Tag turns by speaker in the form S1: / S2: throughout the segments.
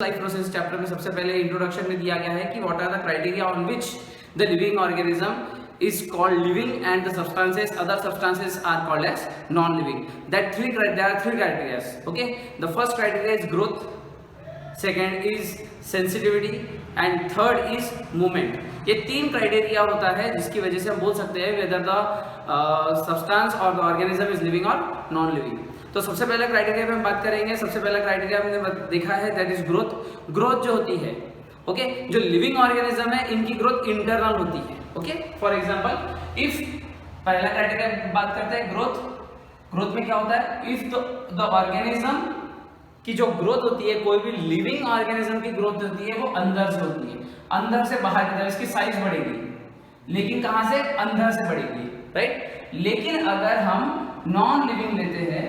S1: Life process chapter में सबसे पहले इंट्रोडक्शन में दिया गया है कि what are the criteria on which the living organism is called living and the other substances are called as non-living. There are three criteria. Okay, the first criteria is growth, second is sensitivity and third is movement. ये तीन criteria होता है जिसकी वजह से हम बोल सकते हैं whether the substance or the organism is living or non-living. तो सबसे पहले क्राइटेरिया पे हम बात करेंगे. सबसे पहला क्राइटेरिया हमने देखा है दैट इज ग्रोथ. ग्रोथ जो होती है ओके जो लिविंग ऑर्गेनिज्म है इनकी ग्रोथ इंटरनल होती है. ओके फॉर एग्जांपल इफ पहला क्राइटेरिया बात करते हैं ग्रोथ. ग्रोथ में क्या होता है इफ द ऑर्गेनिज्म की जो ग्रोथ होती है कोई भी लिविंग ऑर्गेनिज्म की ग्रोथ होती है वो अंदर से होती है. अंदर से बाहर की तरफ इसकी साइज बढ़ेगी लेकिन कहां से अंदर से बढ़ेगी राइट. लेकिन अगर हम नॉन लिविंग लेते हैं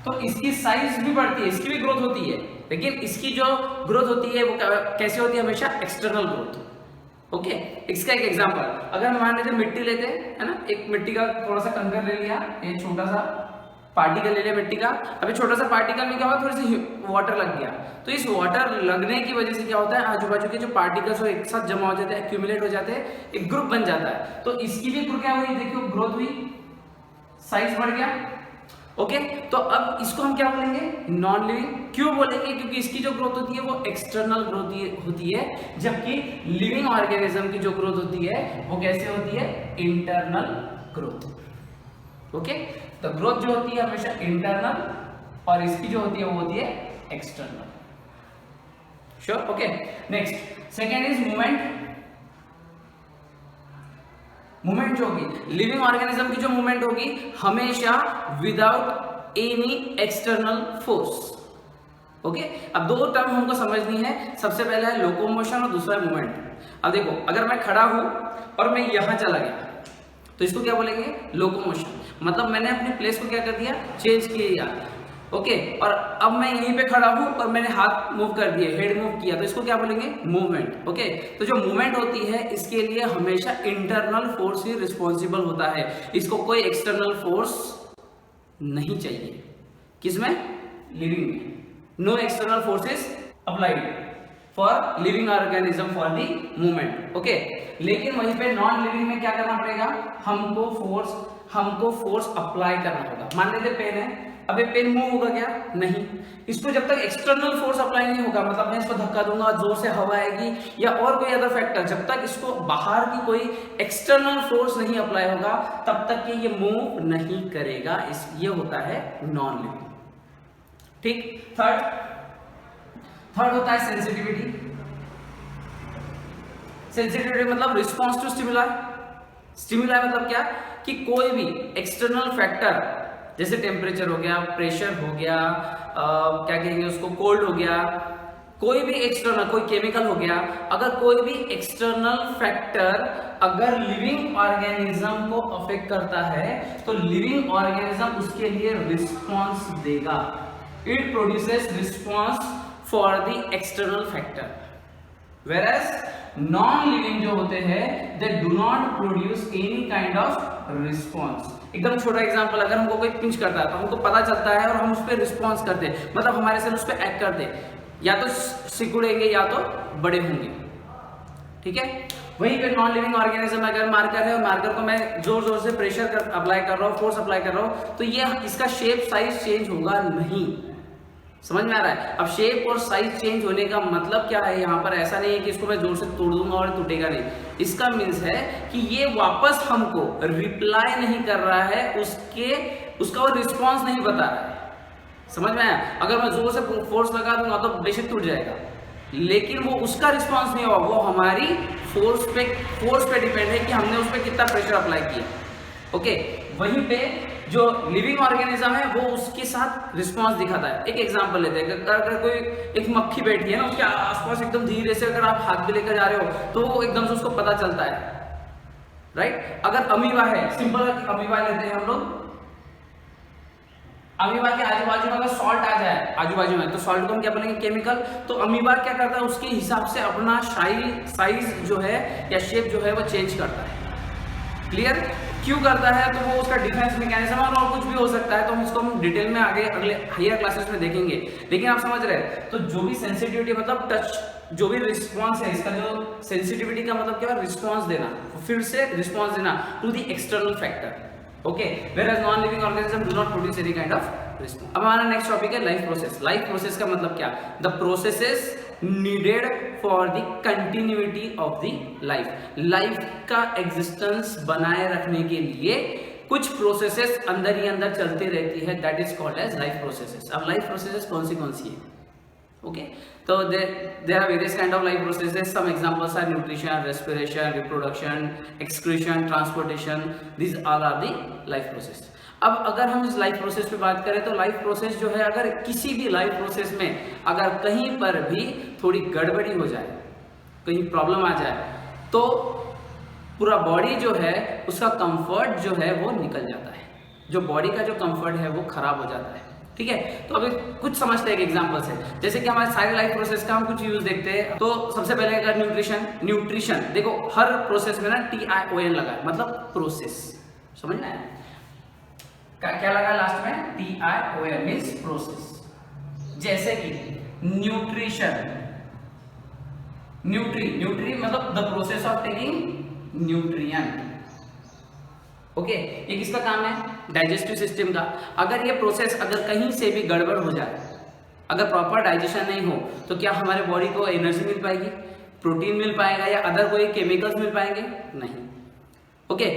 S1: तो इसकी साइज भी बढ़ती है इसकी भी ग्रोथ होती है लेकिन इसकी जो ग्रोथ होती है वो कैसे होती है हमेशा एक्सटर्नल ग्रोथ. ओके इसका एक एग्जांपल अगर हम मान लेते मिट्टी लेते हैं है ना. एक मिट्टी का थोड़ा सा कंकर ले लिया एक छोटा सा पार्टिकल ले लिया मिट्टी का. अभी छोटा सा पार्टिकल में क्या हुआ थोड़ी सी वाटर लग गया तो इस वाटर लगने की वजह से क्या होता है आजू बाजू के जो पार्टिकल्स एक साथ जमा हो जाते हैं एक्यूमुलेट हो जाते हैं एक ग्रुप बन जाता है. तो इसकी भी क्या हुई देखियो ग्रोथ हुई साइज बढ़ गया. ओके तो अब इसको हम क्या बोलेंगे नॉन लिविंग. क्यों बोलेंगे क्योंकि इसकी जो ग्रोथ होती है वो एक्सटर्नल ग्रोथ होती है जबकि लिविंग ऑर्गेनिज्म की जो ग्रोथ होती है वो कैसे होती है इंटरनल ग्रोथ. ओके तो ग्रोथ जो होती है हमेशा इंटरनल और इसकी जो होती है वो होती है external. Sure. Okay next second is movement. Movement जो होगी लिविंग ऑर्गेनिज्म की जो मूवमेंट होगी हमेशा without any external force. Okay अब दो टर्म हमको समझनी है. सबसे पहला है लोकोमोशन और दूसरा है मूवमेंट. अब देखो अगर मैं खड़ा हूं और मैं यहां चला गया तो इसको क्या बोलेंगे लोकोमोशन. मतलब मैंने अपनी प्लेस को क्या कर दिया चेंज किया. ओके और अब मैं यहीं पे खड़ा हूं और मैंने हाथ मूव कर दिए हेड मूव किया तो इसको क्या बोलेंगे मूवमेंट. ओके तो जो मूवमेंट होती है इसके लिए हमेशा इंटरनल फोर्स ही रिस्पॉन्सिबल होता है. इसको कोई एक्सटर्नल फोर्स नहीं चाहिए. किसमें लिविंग में no external forces applied for living organism for the movement. Okay लेकिन वहीं पे नॉन लिविंग में क्या करना पड़ेगा हमको फोर्स अप्लाई करना होगा. मान लेते पेन है अब ये पेन मूव होगा क्या नहीं. इसको जब तक एक्सटर्नल फोर्स अप्लाई नहीं होगा मतलब मैं इसको धक्का दूंगा जोर से हवा आएगी या और कोई अदर फैक्टर जब तक इसको बाहर की कोई एक्सटर्नल फोर्स नहीं अप्लाई होगा तब तक कि ये मूव नहीं करेगा. ये होता है नॉन लिविंग. ठीक. थर्ड होता है सेंसिटिविटी. सेंसिटिविटी मतलब रिस्पॉन्स टू स्टिमुलाई. स्टिमुलाई मतलब क्या कि कोई भी एक्सटर्नल फैक्टर जैसे टेम्परेचर हो गया प्रेशर हो गया क्या कहेंगे उसको कोल्ड हो गया कोई भी एक्सटर्नल कोई केमिकल हो गया अगर कोई भी एक्सटर्नल फैक्टर अगर लिविंग ऑर्गेनिज्म को अफेक्ट करता है तो लिविंग ऑर्गेनिज्म उसके लिए रिस्पॉन्स देगा. It produces response for the external factor whereas non living जो होते हैं they do not produce any kind of response. एकदम छोटा एग्जांपल अगर हमको कोई पिंच करता है तो हमको पता चलता है और हम उस पर रिस्पॉन्स करते हैं मतलब हमारे सेल उस पर एक्ट करते हैं या तो सिकुड़ेंगे या तो बड़े होंगे. ठीक है वहीं पे नॉन लिविंग ऑर्गेनिज्म अगर मार्कर है और मार्कर को मैं जोर जोर से प्रेशर अप्लाई कर रहा हूँ फोर्स अप्लाई कर रहा हूँ तो ये इसका शेप साइज चेंज होगा नहीं. समझ में आ रहा है. अब शेप और साइज चेंज होने का मतलब क्या है यहाँ पर ऐसा नहीं है कि इसको मैं जोर से तोड़ दूंगा और टूटेगा नहीं. इसका मीन्स है कि ये वापस हमको रिप्लाई नहीं कर रहा है उसका वो रिस्पॉन्स नहीं बता रहा है. समझ में आया. अगर मैं जोर से फोर्स लगा दूंगा तो बेशक टूट जाएगा लेकिन वो उसका रिस्पॉन्स नहीं होगा. वो हमारी फोर्स पे डिपेंड है कि हमने उस पर कितना प्रेशर अप्लाई किया. ओके वहीं पे जो लिविंग ऑर्गेनिज्म है वो उसके साथ रिस्पॉन्स दिखाता है. एक एग्जांपल लेते हैं अगर कोई एक मक्खी बैठी है ना उसके आसपास एकदम धीरे से अगर आप हाथ भी लेकर जा रहे हो तो वो एकदम से उसको पता चलता है राइट. अगर अमीबा है सिंपल अमीबा लेते हैं हम लोग. अमीबा के आजू बाजू में अगर सॉल्ट आ जाए आजू बाजू में तो सॉल्ट को हम क्या बोलेंगे केमिकल. तो अमीबा क्या करता है उसके हिसाब से अपना साइज जो है या शेप जो है वो चेंज करता है. क्लियर. क्यों करता है, तो वो उसका डिफेंस मैकेनिज्म और कुछ भी हो सकता है, तो हम उसको हम डिटेल में आगे अगले हायर क्लासेस में देखेंगे। लेकिन आप समझ रहे हैं, तो जो भी सेंसिटिविटी मतलब टच, जो भी रिस्पॉन्स है, इसका जो सेंसिटिविटी का मतलब क्या है, रिस्पॉन्स देना, फिर से रिस्पॉन्स देना to the external factor, okay, whereas non living organism do not produce any kind of response. अब हमारा नेक्स्ट टॉपिक है लाइफ प्रोसेस। लाइफ प्रोसेस का मतलब क्या, the processes needed for the continuity of the life. Life का existence बनाए रखने के लिए कुछ प्रोसेसेस अंदर ही अंदर चलती रहती है, that is called as life processes. अब लाइफ प्रोसेसेस कौन सी है, okay, so there are various kind of life processes. Some examples are nutrition, respiration, reproduction, excretion, transportation. These all are the life process. अब अगर हम इस life process पे बात करें, तो लाइफ प्रोसेस जो है, अगर किसी भी लाइफ प्रोसेस में अगर कहीं पर भी थोड़ी गड़बड़ी हो जाए, कहीं प्रॉब्लम आ जाए, तो पूरा बॉडी जो है उसका कंफर्ट जो है वो निकल जाता है, जो बॉडी का जो कंफर्ट है वो खराब हो जाता है, ठीक है। तो अभी कुछ समझते हैं, एग्जांपल से, जैसे कि हमारे सारे लाइफ प्रोसेस का हम कुछ यूज देखते हैं। तो सबसे पहले अगर न्यूट्रिशन देखो, हर प्रोसेस में ना TION लगा है, मतलब प्रोसेस, समझना है क्या लगा लास्ट में, TION मींस प्रोसेस। जैसे कि न्यूट्रिशन, न्यूट्री मतलब the process of taking nutrient, okay, ये किसका काम है, डाइजेस्टिव सिस्टम का। अगर ये प्रोसेस अगर कहीं से भी गड़बड़ हो जाए, अगर प्रॉपर डाइजेशन नहीं हो, तो क्या हमारे बॉडी को एनर्जी मिल पाएगी, प्रोटीन मिल पाएगा, या अदर कोई केमिकल्स मिल पाएंगे, नहीं, ओके।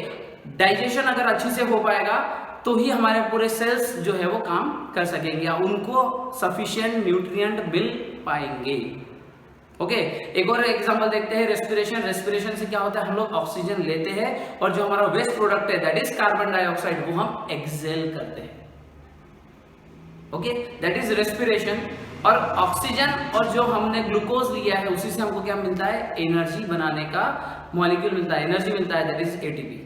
S1: डाइजेशन अगर अच्छे से हो पाएगा तो ही हमारे पूरे सेल्स जो है वो काम कर सकेंगे, या उनको सफिशिएंट न्यूट्रिएंट मिल पाएंगे, ओके। एक और एग्जांपल देखते हैं, रेस्पिरेशन। रेस्पिरेशन से क्या होता है, हम लोग ऑक्सीजन लेते हैं और जो हमारा वेस्ट प्रोडक्ट है दैट इज कार्बन डाइऑक्साइड, वो हम एक्सहेल करते हैं, ओके, दैट इज रेस्पिरेशन। और ऑक्सीजन और जो हमने ग्लूकोज लिया है उसी से हमको क्या मिलता है, एनर्जी बनाने का मॉलिक्यूल मिलता है, एनर्जी मिलता है, दैट इज ATP।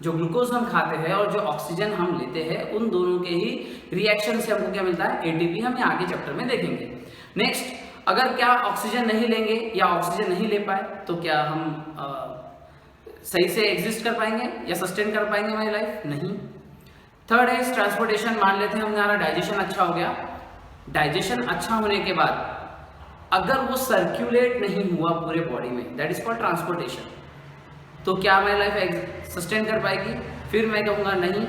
S1: जो ग्लूकोज हम खाते हैं और जो ऑक्सीजन हम लेते हैं, उन दोनों के ही रिएक्शन से हमको क्या मिलता है, ATP। हम आगे चैप्टर में देखेंगे। नेक्स्ट, अगर क्या ऑक्सीजन नहीं लेंगे या ऑक्सीजन नहीं ले पाए, तो क्या हम सही से एग्जिस्ट कर पाएंगे या सस्टेन कर पाएंगे हमारी लाइफ, नहीं। थर्ड है ट्रांसपोर्टेशन। मान लेते हैं हमारा डाइजेशन अच्छा हो गया, डाइजेशन अच्छा होने के बाद अगर वो सर्क्यूलेट नहीं हुआ पूरे बॉडी में, दैट इज कॉल्ड ट्रांसपोर्टेशन, तो क्या हमारी लाइफ सस्टेन कर पाएगी, फिर मैं कहूँगा नहीं।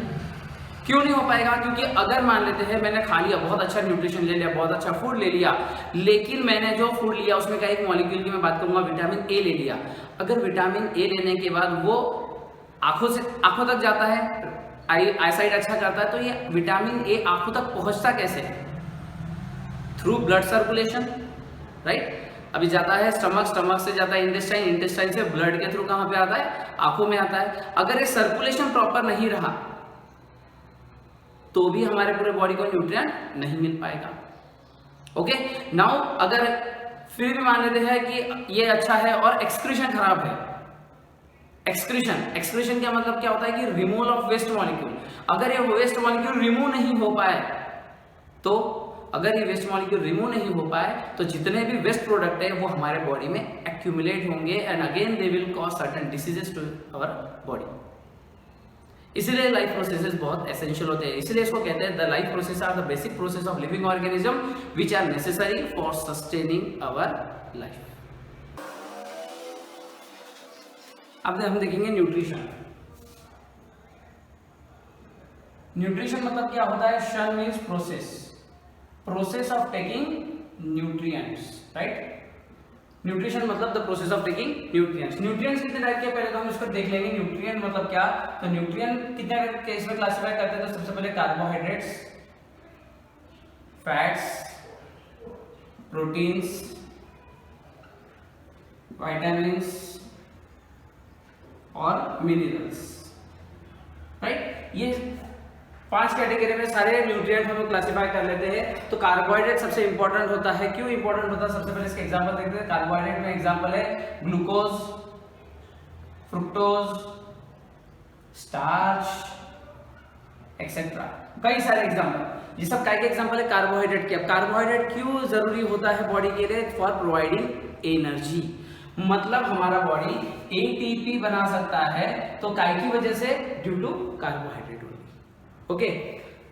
S1: क्यों नहीं हो पाएगा, क्योंकि अगर मान लेते हैं मैंने खा लिया, बहुत अच्छा न्यूट्रिशन ले लिया, बहुत अच्छा फूड ले लिया, लेकिन मैंने जो फूड लिया उसमें का एक मॉलिक्यूल की मैं बात करूंगा, विटामिन ए ले लिया। अगर विटामिन ए लेने के बाद वो आंखों तक जाता है, आई साइट अच्छा करता है, तो ये विटामिन ए आंखों तक पहुंचता कैसे है, थ्रू ब्लड सर्कुलेशन, राइट। अभी जाता है स्टमक से जाता है इंटेस्टाइन से ब्लड के थ्रू कहां पे आता है, आंखों में आता है। अगर ये सर्कुलेशन प्रॉपर नहीं रहा तो भी हमारे पूरे बॉडी को न्यूट्रिएंट नहीं मिल पाएगा, ओके। नाउ अगर फिर भी मान लेते हैं कि ये अच्छा है और एक्सक्रीशन खराब है, एक्सक्रीशन का मतलब क्या होता है कि रिमूवल ऑफ वेस्ट मॉलिक्यूल। अगर ये वेस्ट मॉलिक्यूल रिमूव नहीं हो पाए, तो अगर ये वेस्ट मॉलिक्यूल रिमूव नहीं हो पाए तो जितने भी वेस्ट प्रोडक्ट है वो हमारे बॉडी में एक्यूमुलेट होंगे and again they will cause certain diseases to our body. इसीलिए लाइफ प्रोसेसेस बहुत एसेंशियल होते हैं, इसलिए इसको कहते हैं the life process are the basic process of living organism which are necessary for sustaining our life. अब हम देखेंगे न्यूट्रिशन। न्यूट्रिशन मतलब क्या होता है, शन means process of taking nutrients, right. Nutrition मतलब the process of taking nutrients. Nutrients कितने टाइप के, पहले तो हम इसको देख लेंगे न्यूट्रिएंट मतलब क्या। तो न्यूट्रिएंट कितने केस में क्लासिफाई करते हैं, तो सबसे पहले कार्बोहाइड्रेट्स, फैट्स, प्रोटीन्स, विटामिन्स और मिनरल्स, राइट। ये 5 कैटेगरी में सारे न्यूट्रिएंट हम क्लासिफाई कर लेते हैं। तो कार्बोहाइड्रेट सबसे इंपॉर्टेंट होता है, क्यों इंपॉर्टेंट होता है, सबसे पहले इसके एग्जांपल देखते हैं। कार्बोहाइड्रेट में एग्जांपल है ग्लूकोज, फ्रुक्टोज, स्टार्च एक्सेट्रा, कई सारे एग्जांपल। ये सब काय के एग्जांपल है कार्बोहाइड्रेट के। अब कार्बोहाइड्रेट क्यों जरूरी होता है बॉडी के लिए, फॉर प्रोवाइडिंग एनर्जी। मतलब हमारा बॉडी एटीपी बना सकता है, तो काय की वजह से, due to carbohydrate only. Okay,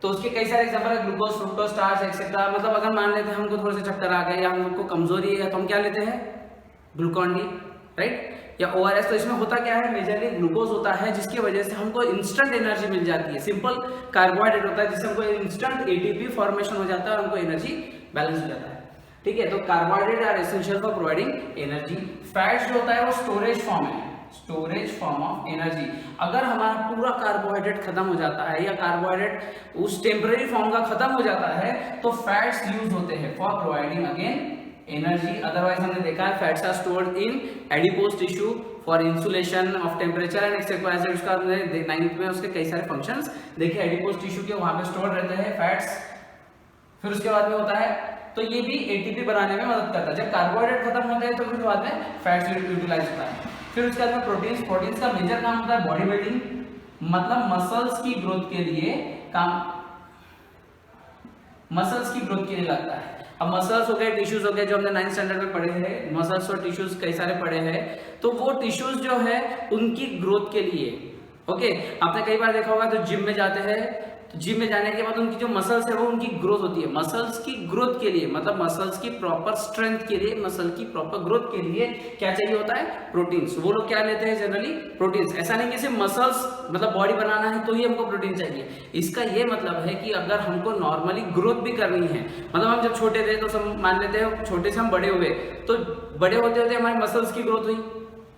S1: तो उसके कई सारे एग्जांपल है, ग्लूकोज, फ्रुक्टोज, स्टार्च एक्सेट्रा। मतलब अगर मान लेते हैं हमको थोड़े से चक्कर आ गए या हमको कमजोरी है, तो हम क्या लेते हैं, ग्लूकॉन डी, राइट, या ओआरएस। तो इसमें होता क्या है, मेजरली ग्लूकोज होता है, जिसकी वजह से हमको इंस्टेंट एनर्जी मिल जाती है। सिंपल कार्बोहाइड्रेट होता है जिससे हमको इंस्टेंट एटीपी फॉर्मेशन हो जाता है और हमको एनर्जी बैलेंस हो जाता है। ठीक है, तो carbohydrate are essential for providing energy. Fats जो होता है वो स्टोरेज फॉर्म है, स्टोरेज फॉर्म ऑफ एनर्जी। अगर हमारा पूरा कार्बोहाइड्रेट खत्म हो जाता है या कार्बोहाइड्रेट उस टेम्पररी फॉर्म का खत्म हो जाता है, तो फैट्स यूज होते हैं for providing again energy. Otherwise हमने देखा है fats are stored in adipose tissue for insulation of temperature and etcetera. उसका हमने 9th में उसके कई सारे फंक्शंस देखे, एडिपोज टिश्यू के वहां पे स्टोर्ड रहते हैं फैट्स। फिर उसके बाद में होता है, तो ये भी एटीपी बनाने में मदद करता है। जब कार्बोहाइड्रेट खत्म होते हैं तो फिर बाद में फैट्स यूटिलाइज होता है। फिर उसके बाद में प्रोटीन्स, प्रोटीन्स का मेजर काम होता है बॉडी बिल्डिंग, मतलब मसल्स की ग्रोथ के लिए काम, मसल्स की ग्रोथ के लिए लगता है। अब मसल्स हो गए, टिश्यूज हो गए, जो हमने 9th स्टैंडर्ड में पढ़े हैं, मसल्स और टिश्यूज कई सारे पढ़े हैं, तो वो टिश्यूज जो है उनकी ग्रोथ के लिए। ओके, आपने कई बार देखा होगा तो जिम में जाते हैं, तो जिम में जाने के बाद उनकी जो मसल्स है वो उनकी ग्रोथ होती है। मसल्स की ग्रोथ के लिए, मतलब मसल्स की प्रॉपर स्ट्रेंथ के लिए, मसल की प्रॉपर ग्रोथ के लिए क्या चाहिए होता है, प्रोटीन्स। वो लोग क्या लेते हैं जनरली, प्रोटीन्स। ऐसा नहीं कि सिर्फ मसल्स मतलब बॉडी बनाना है तो ही हमको प्रोटीन चाहिए। इसका ये मतलब है कि अगर हमको नॉर्मली ग्रोथ भी करनी है, मतलब हम जब छोटे थे तो सब मान लेते हैं छोटे से हम बड़े हुए, तो बड़े होते होते हमारे मसल्स की ग्रोथ हुई,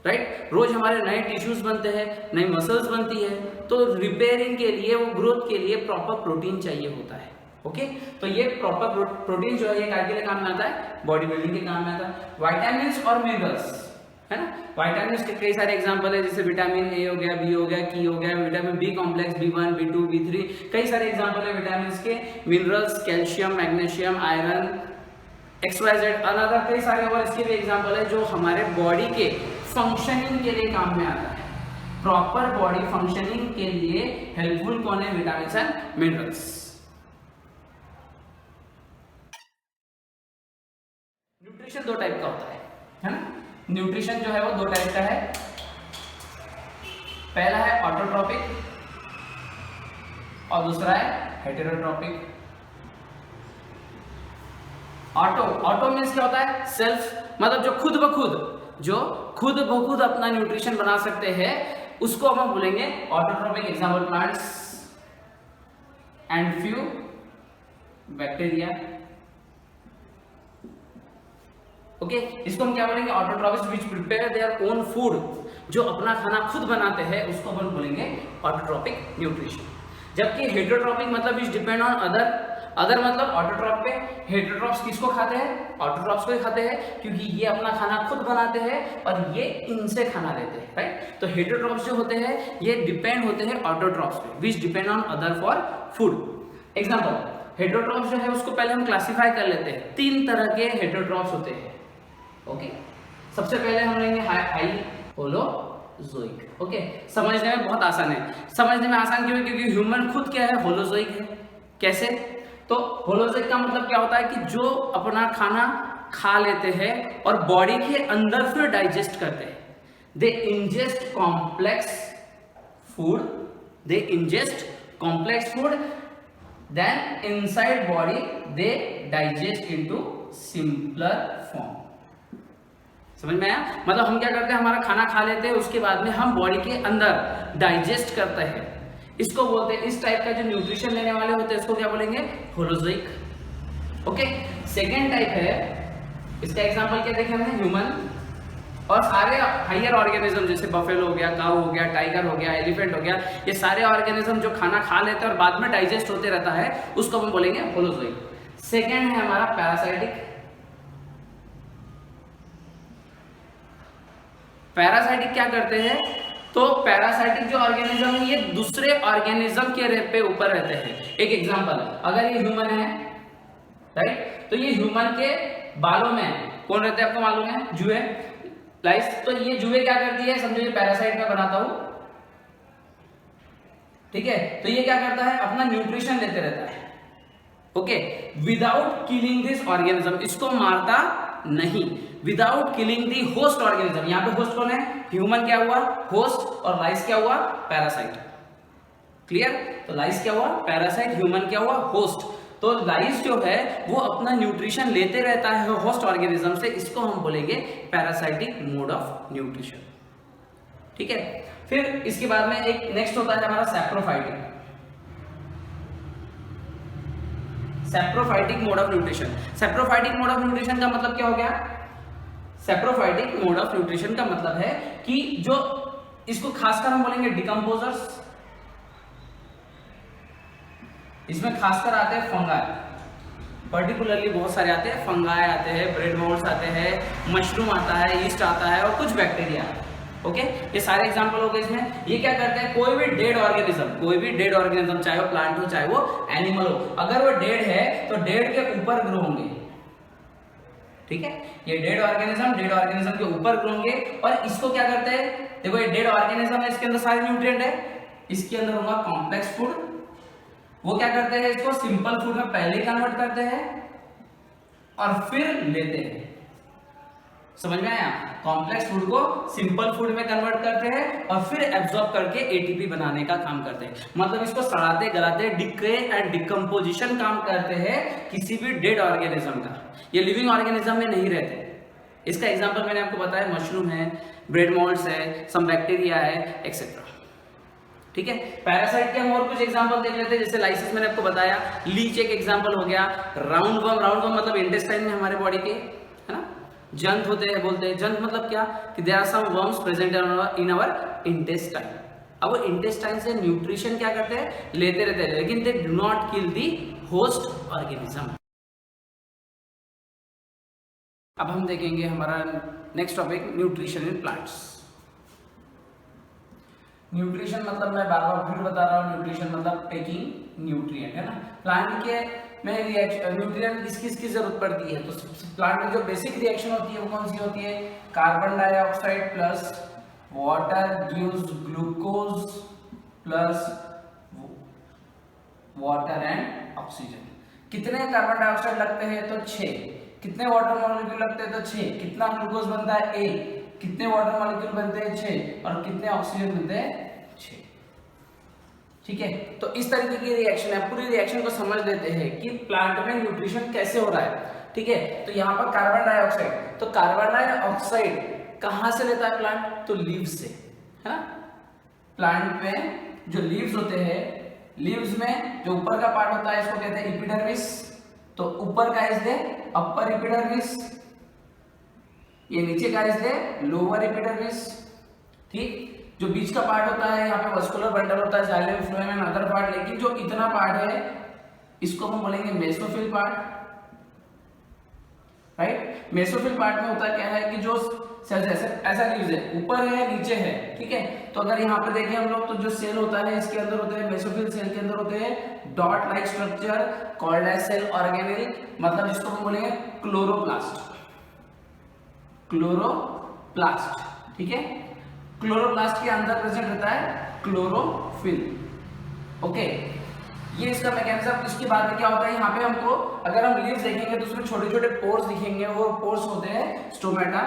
S1: राइट, रोज हमारे नए टिश्यूज बनते हैं, नई मसल्स बनती है, तो रिपेयरिंग के लिए, वो ग्रोथ के लिए प्रॉपर प्रोटीन चाहिए होता है। ओके, तो ये प्रॉपर प्रोटीन जो है ये काय के लिए काम में आता है, बॉडी बिल्डिंग के काम में आता है। विटामिन्स और मिनरल्स है ना, विटामिन्स के कई सारे एग्जांपल है, जैसे विटामिन ए हो गया, बी हो गया, की हो गया, vitamin B complex, B1, B2, B3, कई सारे एग्जांपल है विटामिन्स के। Minerals, calcium, magnesium, iron, XYZ, another कई सारे और इसके भी एग्जांपल है जो हमारे बॉडी के फंक्शनिंग के लिए काम में आता है। प्रॉपर बॉडी फंक्शनिंग के लिए हेल्पफुल कौन है, विटामिन्स एंड मिनरल्स। न्यूट्रिशन दो टाइप का होता है ना, न्यूट्रिशन जो है वो दो टाइप का है। पहला है ऑटोट्रॉपिक और दूसरा है हेटेरोट्रॉपिक। ऑटो मीन्स क्या होता है, सेल्फ, मतलब जो खुद ब खुद अपना न्यूट्रिशन बना सकते हैं, उसको हम बोलेंगे autotrophic. Example plants and few bacteria. Okay, इसको हम क्या बोलेंगे, ऑटोट्रॉपिक्स विच प्रिपेयर देयर ओन फूड, जो अपना खाना खुद बनाते हैं, उसको हम बोलेंगे ऑटोट्रॉपिक न्यूट्रिशन। जबकि हेटेरोट्रॉपिक मतलब विच डिपेंड ऑन अदर मतलब ऑटोट्रॉप पे। हेटेरोट्रॉप्स किसको खाते हैं, ऑटोट्रॉप्स को ही खाते हैं, क्योंकि ये अपना खाना खुद बनाते हैं और ये इनसे खाना लेते हैं, राइट। तो हेटेरोट्रॉप्स जो होते हैं ये डिपेंड होते हैं ऑटोट्रॉप्स पे, विच depend on other for food. Example, heterotrophs जो है उसको पहले हम क्लासिफाई कर लेते हैं। 3 तरह के हेटेरोट्रॉप्स होते हैं। ओके, सबसे पहले हम लेंगे हाई होलोजोइक। ओके, समझने में बहुत आसान है। समझने में आसान क्यों है, क्योंकि ह्यूमन खुद क्या है, होलोजोइक है। कैसे, तो होलोजोइक का मतलब क्या होता है कि जो अपना खाना खा लेते हैं और बॉडी के अंदर फिर डाइजेस्ट करते हैं। They ingest complex food, then inside body they digest into simpler form. समझ में आया, मतलब हम क्या करते हैं, हमारा खाना खा लेते हैं, उसके बाद में हम बॉडी के अंदर डाइजेस्ट करते हैं, इसको बोलते हैं। इस टाइप का जो न्यूट्रिशन लेने वाले होते हैं इसको क्या बोलेंगे, होलोजोइक। ओके, सेकेंड टाइप है, इसका एग्जांपल क्या देखें हमने, ह्यूमन और सारे हायर ऑर्गेनिज्म, जैसे बफेलो हो गया, काऊ हो गया, टाइगर हो गया, एलिफेंट हो गया, ये सारे ऑर्गेनिज्म जो खाना खा लेते हैं और बाद में डाइजेस्ट होते रहता है, उसको हम बोलेंगे होलोजोइक। सेकेंड है हमारा पैरासाइटिक। पैरासाइटिक क्या करते हैं, तो पैरासाइटिक जो ऑर्गेनिज्म है ये दूसरे ऑर्गेनिज्म के पे ऊपर रहते हैं। एक एग्जांपल, अगर ये ह्यूमन है, राइट, तो ये ह्यूमन के बालों में कौन रहते हैं आपको मालूम है, जुए, लाइस। तो ये जुए क्या करती है, समझो ये पैरासाइट में बनाता हूं, ठीक है, तो ये क्या करता है, अपना न्यूट्रिशन लेते रहता है। Okay, without killing this organism, इसको मारता नहीं, without killing the host organism. यहाँ पे होस्ट कौन है? ह्यूमन क्या हुआ? होस्ट, और लाइस क्या हुआ? पैरासाइट। क्लियर? तो लाइस क्या हुआ? पैरासाइट, ह्यूमन क्या हुआ? होस्ट। तो लाइस जो है वो अपना न्यूट्रिशन लेते रहता है होस्ट ऑर्गेनिज्म से, इसको हम बोलेंगे पैरासाइटिक मोड ऑफ न्यूट्रिशन। ठीक है, फिर इसके बाद में एक नेक्स्ट होता है हमारा saprophytic. Saprophytic mode of nutrition. Saprophytic mode of nutrition का मतलब क्या हो गया? सैप्रोफाइटिक मोड ऑफ न्यूट्रिशन का मतलब है कि जो इसको खासकर हम बोलेंगे डिकम्पोजर्स, इसमें खासकर आते हैं फंगाई, पर्टिकुलरली बहुत सारे आते हैं, फंगाई आते हैं, ब्रेड मोल्ड्स आते हैं, मशरूम आता है, ईस्ट आता है और कुछ बैक्टीरिया। ओके, ये सारे एग्जांपल हो गए इसमें। ये क्या करते हैं? कोई भी डेड ऑर्गेनिज्म, चाहे वो प्लांट हो चाहे वो एनिमल हो, अगर वो डेड है तो डेड के ऊपर ग्रो होंगे। ठीक है, ये डेड ऑर्गेनिज्म के ऊपर ग्रो होंगे। और इसको क्या करते हैं? देखो ये डेड ऑर्गेनिज्म है, इसके अंदर सारे न्यूट्रिएंट है, इसके अंदर होगा कॉम्प्लेक्स फूड। वो क्या करते हैं? इसको सिंपल फूड में पहले कन्वर्ट करते हैं और फिर लेते हैं। समझ में आया? कॉम्प्लेक्स फूड को सिंपल फूड में कन्वर्ट करते हैं और फिर एब्जॉर्ब करके एटीपी बनाने का काम करते हैं। मतलब इसको सड़ाते गलाते डिके एंड डिकम्पोजिशन काम करते हैं किसी भी डेड ऑर्गेनिज्म का। ये लिविंग ऑर्गेनिज्म में नहीं रहते। इसका एग्जांपल मैंने आपको बताया, मशरूम है, ब्रेड मोल्ड्स है, सम बैक्टीरिया है, एक्सेट्रा। ठीक है, पैरासाइट के हम और कुछ एग्जांपल देख लेते हैं, जैसे लाइसिस मैंने आपको बताया, लीच एक एग्जांपल हो गया, राउंड वर्म मतलब इंटेस्टाइन में हमारे बॉडी के, है ना, जंत होते हैं, बोलते हैं जंत मतलब क्या? कि there are some worms present in our intestine. अब वो इंटेस्टाइन से न्यूट्रिशन क्या करते हैं? लेते रहते हैं, लेकिन they do not kill the host organism. अब हम देखेंगे हमारा next topic, nutrition in plants. Nutrition मतलब मैं बार बार फिर बता रहा हूँ, न्यूट्रिशन मतलब टेकिंग न्यूट्रिएंट, है ना। प्लांट के में न्यूट्रिएंट किस किस की जरूरत पड़ती है? तो प्लांट में जो बेसिक रिएक्शन होती है वो कौन सी होती है? Carbon dioxide plus water gives glucose plus water and oxygen. कितने कार्बन डाइऑक्साइड लगते हैं? तो 6। कितने वाटर मॉलिक्यूल लगते हैं? तो 6। कितना ग्लूकोज बनता है? 1। कितने वाटर मॉलिक्यूल बनते हैं? 6। और कितने ऑक्सीजन बनते हैं? 6। ठीक है, तो इस तरीके की रिएक्शन है। पूरी रिएक्शन को समझ लेते हैं कि प्लांट में न्यूट्रिशन कैसे हो रहा है। ठीक है, तो यहाँ पर कार्बन डाइऑक्साइड, तो कार्बन डाइऑक्साइड कहाँ से लेता है प्लांट? तो लीव्स से, है ना। प्लांट में जो लीव्स होते हैं, लीव्स में जो ऊपर का पार्ट होता है इसको कहते हैं एपिडर्मिस। तो ऊपर का इज द अपर एपिडर्मिस, ये नीचे का इज द लोअर एपिडर्मिस। ठीक, जो बीच का पार्ट होता है यहाँ पे वस्कुलर बंडल होता है, xylem phloem and other part. लेकिन जो इतना पार्ट है इसको हम बोलेंगे mesophyll part, right. Mesophyll part में होता क्या है कि जो सेल्स ऐसा लीव्स है, ऊपर है नीचे है। ठीक है, तो अगर यहाँ पे देखें हम लोग तो जो सेल होता है इसके अंदर होते हैं, मेसोफिल सेल के अंदर होते हैं dot like structure called as cell organelle, मतलब जिसको हम बोलेंगे क्लोरोप्लास्ट। क्लोरोप्लास्ट, ठीक है। क्लोरोप्लास्ट के अंदर प्रेजेंट रहता है क्लोरोफिल। ओके, ये इसका मैकेनिज्म। इसके बाद में क्या होता है, यहाँ पे हमको अगर हम लीव्स देखेंगे तो उसमें छोटे छोटे पोर्स दिखेंगे, वो पोर्स होते हैं स्टोमेटा।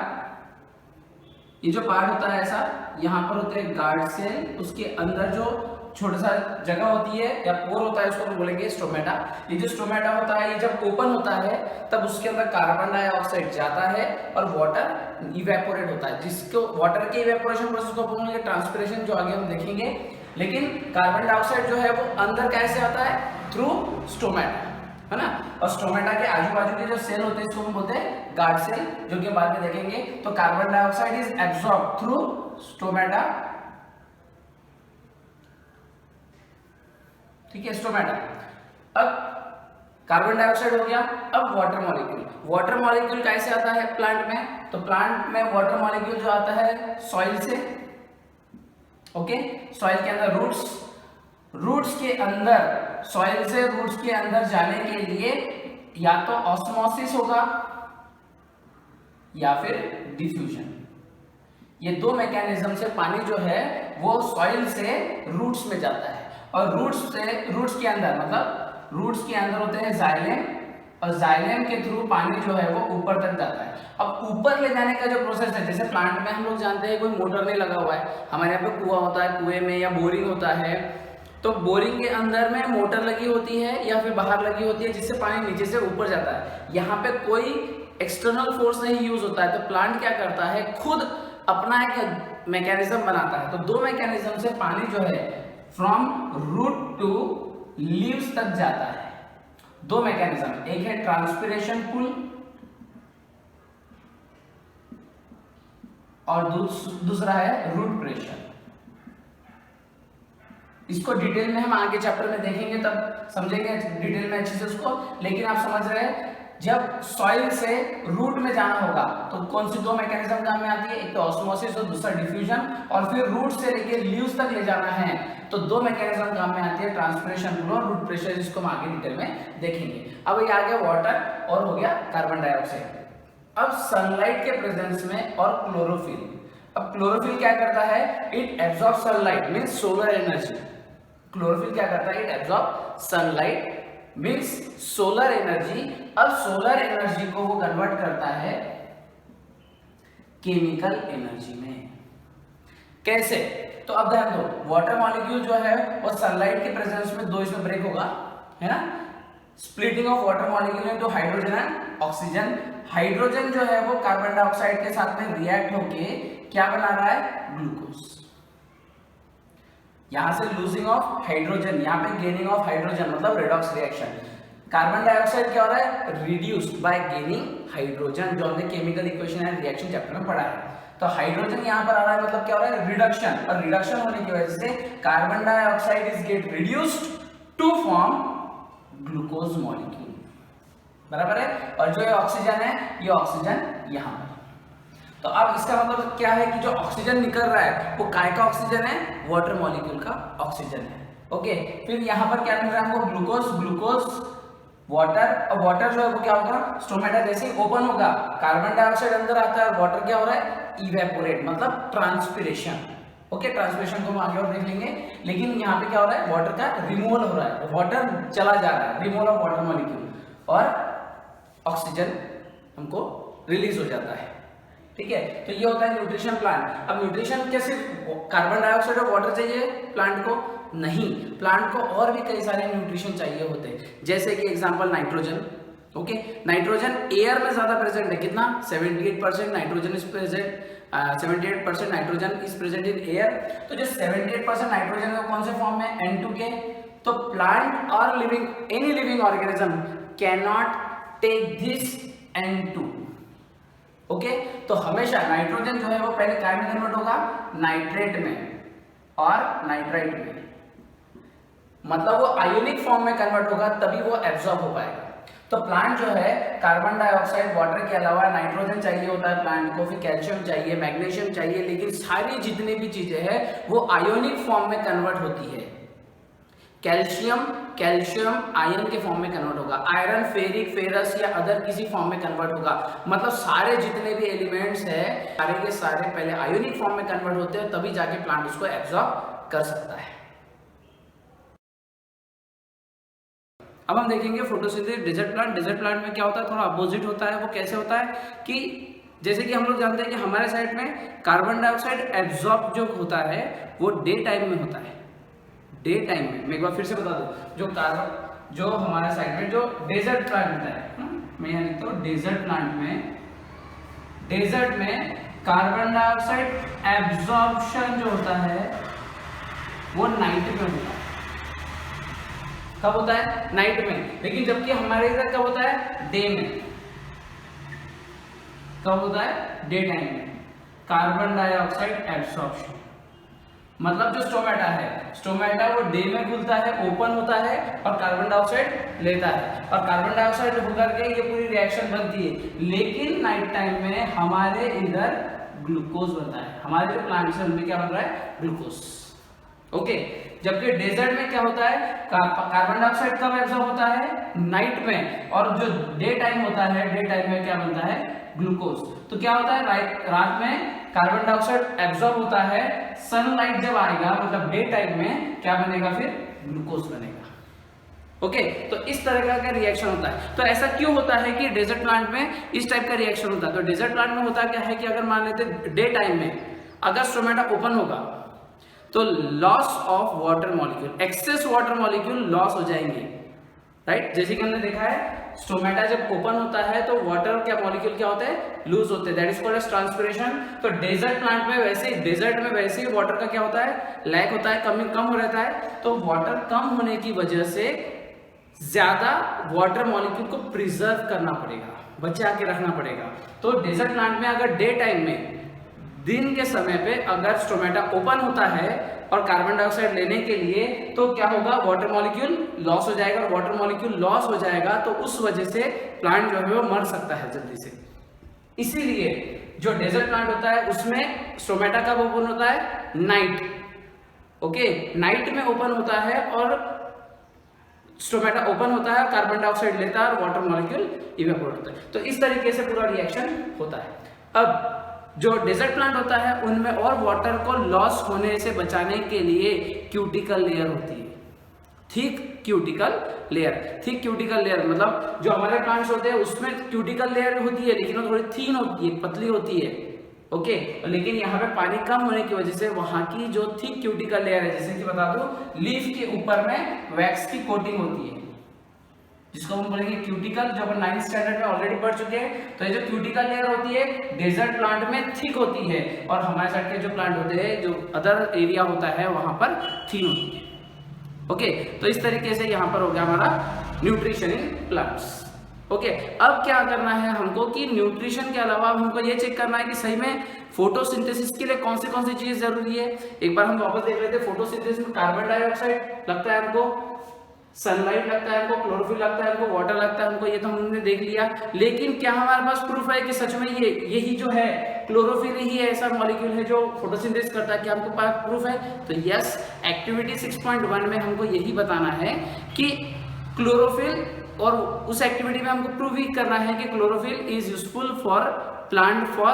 S1: ये जो पार्ट होता है ऐसा, यहाँ पर होते हैं गार्ड सेल, उसके अंदर जो छोटा सा जगह होती है या पोर होता है उसको हम बोलेंगे स्टोमेटा। ये जो स्टोमेटा होता है ये जब ओपन होता है तब उसके अंदर कार्बन डाइऑक्साइड जाता है और वाटर इवेपोरेट होता है, जिसको वाटर के इवेपोरेशन प्रोसेस को हम बोलेंगे ट्रांसपिरेशन, जो आगे हम देखेंगे। लेकिन कार्बन डाइऑक्साइड जो है वो अंदर कैसे आता है? थ्रू स्टोमेटा, है ना। और स्टोमेटा के आजू बाजू के जो सेल होते हैं इसको हम बोलते हैं गार्ड सेल, जो कि बाद में देखेंगे। तो carbon dioxide is absorb through stomata, ठीक है, स्टोमेटा। अब कार्बन डाइऑक्साइड हो गया, अब वाटर मॉलिक्यूल। वाटर मॉलिक्यूल कैसे आता है प्लांट में? तो प्लांट में वाटर मॉलिक्यूल जो आता है सॉइल से। ओके, सॉइल के अंदर रूट्स के अंदर, सॉइल से रूट्स के अंदर जाने के लिए या तो ऑस्मोसिस होगा या फिर डिफ्यूजन। ये दो मैकेनिज्म से पानी जो है वो सॉइल से रूट्स में जाता है। और रूट्स के अंदर मतलब रूट्स के अंदर होते हैं जाइलम और जाइलम के थ्रू पानी जो है वो ऊपर तक जाता है। अब ऊपर ले जाने का जो प्रोसेस है, जैसे प्लांट में हम लोग जानते हैं कोई मोटर नहीं लगा हुआ है, हमारे यहाँ पे कुआं होता है, कुएं में या बोरिंग होता है, तो बोरिंग के अंदर में मोटर लगी होती है या फिर बाहर लगी होती है जिससे पानी नीचे से ऊपर जाता है। यहाँ पे कोई एक्सटर्नल फोर्स नहीं यूज होता है, तो प्लांट क्या करता है, खुद अपना एक मैकेनिज्म बनाता है। तो दो मैकेनिज्म से पानी जो है फ्रॉम रूट टू लीव्स तक जाता है। दो मैकेनिज्म, एक है ट्रांसपिरेशन पुल और दूसरा है रूट प्रेशर। इसको डिटेल में हम आगे चैप्टर में देखेंगे, तब समझेंगे डिटेल में अच्छे से उसको। लेकिन आप समझ रहे हैं, जब सॉइल से रूट में जाना होगा तो कौन सी दो मैकेनिज्म काम में आती है, एक तो ऑस्मोसिस और दूसरा डिफ्यूजन, और फिर रूट से लेके लीव्स तक ले जाना है तो दो मैकेनिज्म काम में आती है, ट्रांसपिरेशन पुल और रूट प्रेशर, जिसको हम आगे डिटेल में देखेंगे। अब ये आ गया वाटर और हो गया कार्बन डाइऑक्साइड। अब सनलाइट के प्रेजेंस में और क्लोरोफिल। अब क्लोरोफिल क्या करता है, it absorb sunlight means solar energy. Chlorophyll क्या करता है, it absorb sunlight means solar energy. अब सोलर एनर्जी को वो कन्वर्ट करता है केमिकल एनर्जी में। कैसे, तो अब ध्यान दो, वाटर मॉलिक्यूल जो है वो सनलाइट के प्रेजेंस में दो इसमें ब्रेक होगा, है ना, splitting of water molecule into hydrogen and oxygen. Hydrogen जो है वो कार्बन डाइऑक्साइड के साथ में रिएक्ट होके क्या बना रहा है, ग्लूकोज। यहां से लूजिंग ऑफ हाइड्रोजन, यहाँ पे गेनिंग ऑफ हाइड्रोजन, मतलब रेडॉक्स रिएक्शन। कार्बन डाइऑक्साइड क्या हो रहा है, रिड्यूस्ड बाय गेनिंग हाइड्रोजन, जो हमने chemical equation and reaction chapter में पढ़ा है। तो हाइड्रोजन यहाँ पर आ रहा है, मतलब क्या हो रहा है, रिडक्शन, और रिडक्शन होने की वजह से carbon dioxide is get reduced to form glucose molecule, बराबर है। और जो ये ऑक्सीजन है, ये ऑक्सीजन यहाँ पर। तो अब इसका मतलब क्या है कि जो ऑक्सीजन निकल रहा है वो काय का ऑक्सीजन है, वाटर मॉलिक्यूल का ऑक्सीजन है। ओके, फिर यहाँ पर क्या मिल रहा है हमको, ग्लूकोज, ग्लूकोज, वाटर। और वाटर जो है वो क्या होगा, स्टोमेटा जैसे ही ओपन होगा कार्बन डाइऑक्साइड अंदर आता है और वाटर क्या हो रहा है, इवेपोरेट, मतलब ट्रांसपिरेशन। ओके, ट्रांसपिरेशन को हम आगे और देख लेंगे। लेकिन यहाँ पे क्या हो रहा है, वाटर का रिमूवल हो रहा है, वाटर चला जा रहा है, रिमूवल ऑफ वाटर मॉलिक्यूल, और ऑक्सीजन हमको रिलीज हो जाता है। ठीक है, तो ये होता है न्यूट्रिशन प्लांट। अब न्यूट्रिशन क्या सिर्फ कार्बन डाइऑक्साइड और वाटर चाहिए प्लांट को, नहीं, प्लांट को और भी कई सारे न्यूट्रिशन चाहिए होते हैं, जैसे कि example nitrogen. Okay, nitrogen air में ज्यादा प्रेजेंट है, कितना, 78% nitrogen is present, 78% nitrogen is present in air. तो जो 78% नाइट्रोजन है वो कौन से फॉर्म में, N2 के। तो प्लांट और living, any living organism can not take this N2। Okay, तो हमेशा नाइट्रोजन जो है वो पहले क्या में कन्वर्ट होगा, नाइट्रेट में और नाइट्राइट में, मतलब वो आयोनिक फॉर्म में कन्वर्ट होगा, तभी वो एब्जॉर्ब हो पाएगा। तो प्लांट जो है कार्बन डाइऑक्साइड, वाटर के अलावा नाइट्रोजन चाहिए होता है प्लांट को, फिर कैल्शियम चाहिए, मैग्नीशियम चाहिए, लेकिन सारी जितनी भी चीजें हैं वो आयोनिक फॉर्म में कन्वर्ट होती है। कैल्शियम आयन के फॉर्म में कन्वर्ट होगा, आयरन फेरिक, फेरस या अदर किसी फॉर्म में कन्वर्ट होगा। मतलब सारे जितने भी एलिमेंट्स है सारे के सारे पहले आयोनिक फॉर्म में कन्वर्ट होते हैं, तभी जाके प्लांट उसको एब्जॉर्ब कर सकता है। अब हम देखेंगे photosynthesis desert plant. Desert plant में क्या होता है, थोड़ा अपोजिट होता है। वो कैसे होता है कि जैसे कि हम लोग जानते हैं कि हमारे साइड में कार्बन डाइऑक्साइड एब्जॉर्ब जो होता है वो डे टाइम में होता है, डे टाइम में। मैं एक बार फिर से बता दूं, जो हमारे साइड में जो डेजर्ट प्लांट होता है, मैं यहाँ लिखता हूँ डेजर्ट प्लांट में, डेजर्ट में कार्बन डाइऑक्साइड एब्जॉर्प्शन जो होता है वो नाइट में होता है। कब होता है, नाइट में। लेकिन जबकि हमारे इधर कब होता है, डे में। कब होता है, डे टाइम में कार्बन डाइऑक्साइड एब्जॉर्प्शन। मतलब जो स्टोमेटा है, स्टोमेटा वो डे में खुलता है, ओपन होता है और कार्बन डाइऑक्साइड लेता है, और कार्बन डाइऑक्साइड होकर के ये पूरी रिएक्शन बनती है। लेकिन नाइट टाइम में हमारे इधर ग्लूकोज बनता है, हमारे जो प्लांट्स है उनमें क्या बन रहा है, ग्लूकोज। ओके, जबकि डेजर्ट में क्या होता है, कार्बन डाइऑक्साइड कब एब्जॉर्ब होता है, नाइट में, और जो डे टाइम होता है, डे टाइम में क्या बनता है, ग्लूकोज। तो क्या होता है, रात में कार्बन डाइऑक्साइड एब्जॉर्ब होता है, सनलाइट जब आएगा मतलब डे टाइम में क्या बनेगा, फिर ग्लूकोज बनेगा। ओके तो इस तरह का रिएक्शन होता है। तो ऐसा क्यों होता है कि डेजर्ट प्लांट में इस टाइप का रिएक्शन होता है? तो डेजर्ट प्लांट में होता क्या है कि अगर मान लेते डे टाइम में अगर स्टोमेटा ओपन होगा तो loss of water molecule, excess water molecule loss हो जाएंगे, राइट। जैसे कि हमने देखा है स्टोमेटा जब ओपन होता है तो वाटर क्या मॉलिक्यूल क्या होते हैं, लूज होते हैं, that is called as transpiration. तो डेजर्ट प्लांट में वैसे ही, डेजर्ट में वैसे ही वाटर का क्या होता है, लैक होता है, कम हो रहता है। तो वाटर कम होने की वजह से ज्यादा वाटर मॉलिक्यूल को प्रिजर्व करना पड़ेगा, बचा के रखना पड़ेगा। तो डेजर्ट प्लांट में अगर डे टाइम में, दिन के समय पे अगर स्टोमेटा ओपन होता है और कार्बन डाइऑक्साइड लेने के लिए, तो क्या होगा, वाटर मॉलिक्यूल लॉस हो जाएगा। और वाटर मॉलिक्यूल लॉस हो जाएगा तो उस वजह से प्लांट जो है वो मर सकता है जल्दी से। इसीलिए जो डेजर्ट प्लांट होता है उसमें स्टोमेटा कब ओपन होता है, नाइट, ओके, नाइट में ओपन होता है और स्टोमेटा ओपन होता है, कार्बन डाइऑक्साइड लेता है और वाटर मॉलिक्यूल इवेपोरेट होता है। तो इस तरीके से पूरा रिएक्शन होता है। अब जो डेजर्ट प्लांट होता है उनमें और वाटर को लॉस होने से बचाने के लिए क्यूटिकल लेयर होती है, thick cuticle layer. Thick cuticle layer मतलब जो हमारे प्लांट्स होते हैं उसमें क्यूटिकल लेयर होती है लेकिन वो थोड़ी थीन होती है, पतली होती है, ओके। लेकिन यहाँ पे पानी कम होने की वजह से वहां की जो थिक क्यूटिकल लेयर है, जैसे कि बता दूं लीफ के ऊपर में वैक्स की कोटिंग होती है जिसको हम बोलेंगे क्यूटिकल, जो अपन 9th स्टैंडर्ड में ऑलरेडी पढ़ चुके हैं। तो ये जो क्यूटिकल लेयर होती है डेजर्ट प्लांट में थिक होती है और हमारे साइड के जो प्लांट होते हैं, जो अदर एरिया होता है वहां पर थीन होती है, ओके। तो इस तरीके से यहाँ पर हो गया हमारा न्यूट्रिशन इन प्लांट्स, ओके। अब क्या करना है हमको कि न्यूट्रिशन के अलावा हमको ये चेक करना है कि सही में फोटोसिंथेसिस के लिए कौन सी चीज जरूरी है। एक बार हम वापस देख लेते हैं। फोटोसिंथेसिस में कार्बन डाइऑक्साइड लगता है हमको, सनलाइट लगता है हमको, क्लोरोफिल लगता है हमको, वाटर लगता है हमको, ये तो हमने देख लिया। लेकिन क्या हमारे पास प्रूफ है कि सच में यही जो है क्लोरोफिल ही ऐसा मॉलिक्यूल है जो फोटोसिंथेसिस करता है? क्या हमको पास प्रूफ है? तो यस, एक्टिविटी 6.1 में हमको यही बताना है कि क्लोरोफिल, और उस एक्टिविटी में हमको प्रूव ही करना है कि chlorophyll is useful for plant for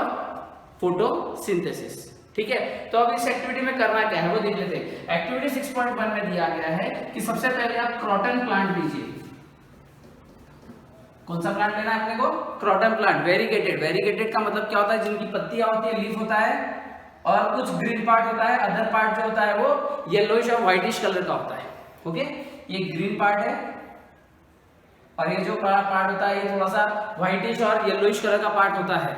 S1: photosynthesis, ठीक है। तो अब इस एक्टिविटी में करना क्या है वो देख लेते हैं। एक्टिविटी 6.1 में दिया गया है कि सबसे पहले आप क्रॉटन प्लांट लीजिए। कौन सा प्लांट लेना है अपने को? Croton plant, variegated. वेरीगेटेड का मतलब क्या होता है? जिनकी पत्तियां होती है, लीफ होता है और कुछ ग्रीन पार्ट होता है, अदर पार्ट जो होता है वो येलोइश और व्हाइटिश कलर का होता है, ओके। ये ग्रीन पार्ट है और ये जो पार्ट होता है ये थोड़ा सा व्हाइटिश और येलोइश कलर का पार्ट होता है,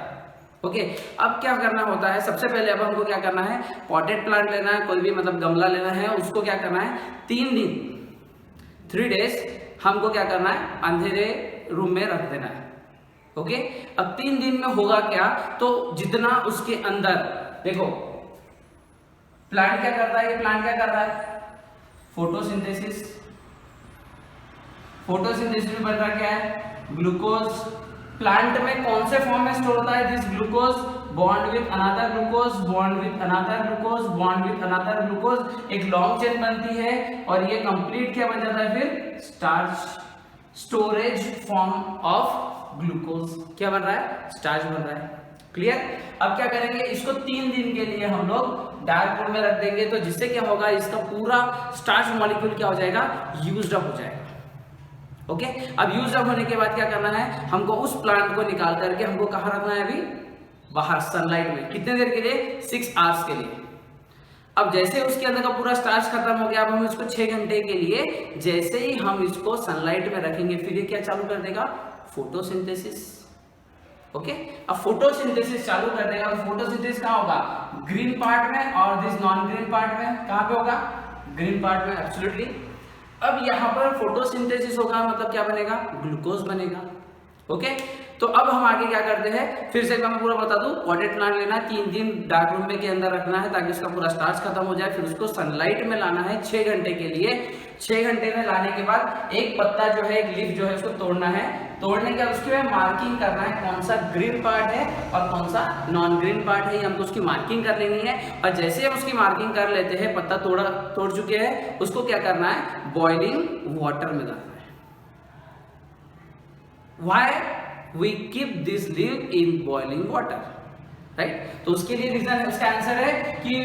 S1: ओके। अब क्या करना होता है, सबसे पहले अब हमको क्या करना है, पॉटेड प्लांट लेना है, कोई भी मतलब गमला लेना है, उसको क्या करना है 3 दिन 3 डेज हमको क्या करना है, अंधेरे रूम में रख देना है, ओके। अब 3 दिन में होगा क्या, तो जितना उसके अंदर, देखो प्लांट क्या करता है, ये प्लांट क्या कर रहा है, फोटोसिंथेसिस। फोटोसिंथेसिस में बन रहा क्या है, ग्लूकोज। प्लांट में कौन से फॉर्म में स्टोर होता है, this glucose bond with another glucose, bond with another glucose, bond with another glucose, एक लॉन्ग चेन बनती है और ये कंप्लीट क्या बन जाता है फिर, starch, storage form of glucose. क्या बन रहा है, स्टार्च बन रहा है, क्लियर। अब क्या करेंगे, इसको 3 दिन के लिए हम लोग डार्क रूम में रख देंगे, तो जिससे क्या होगा, इसका पूरा स्टार्च मॉलिक्यूल क्या हो जाएगा, यूज्ड अप हो जाएगा, ओके। अब यूज अप होने के बाद क्या करना है, हमको उस प्लांट को निकाल करके हमको कहाँ रखना है, अभी बाहर सनलाइट में, कितने देर के लिए, 6 आवर्स के लिए। अब जैसे उसके अंदर का पूरा स्टार्च खत्म हो गया, अब हम इसको 6 घंटे के लिए जैसे ही हम इसको सनलाइट में रखेंगे, फिर ये क्या चालू कर देगा, फोटोसिंथेसिस, ओके। अब फोटोसिंथेसिस चालू कर देगा, तो फोटोसिंथेसिस कहाँ होगा, ग्रीन पार्ट में, और दिस नॉन ग्रीन पार्ट में, कहाँ पे होगा, ग्रीन पार्ट में, एब्सोल्युटली। अब यहाँ पर फोटोसिंथेसिस होगा, मतलब क्या बनेगा, ग्लूकोज बनेगा, ओके। तो अब हम आगे क्या करते हैं, फिर से मैं पूरा बता दूं, पॉटेड प्लांट लेना है, 3 दिन डार्क रूम में के अंदर रखना है ताकि उसका पूरा स्टार्च खत्म हो जाए, फिर उसको सनलाइट में लाना है 6 घंटे के लिए। 6 घंटे में लाने के बाद एक पत्ता जो है, एक लीफ जो है, उसको तोड़ना है। तोड़ने के बाद उसके में मार्किंग करना है, कौन सा ग्रीन पार्ट है और कौन सा नॉन ग्रीन पार्ट है, हमको उसकी मार्किंग कर लेनी है। और जैसे हम उसकी मार्किंग कर लेते हैं, पत्ता तोड़ चुके हैं, उसको क्या करना है, बॉइलिंग वाटर में डालना है। Why we keep this leaf in boiling water, right. तो उसके लिए रीजन है, उसका आंसर है कि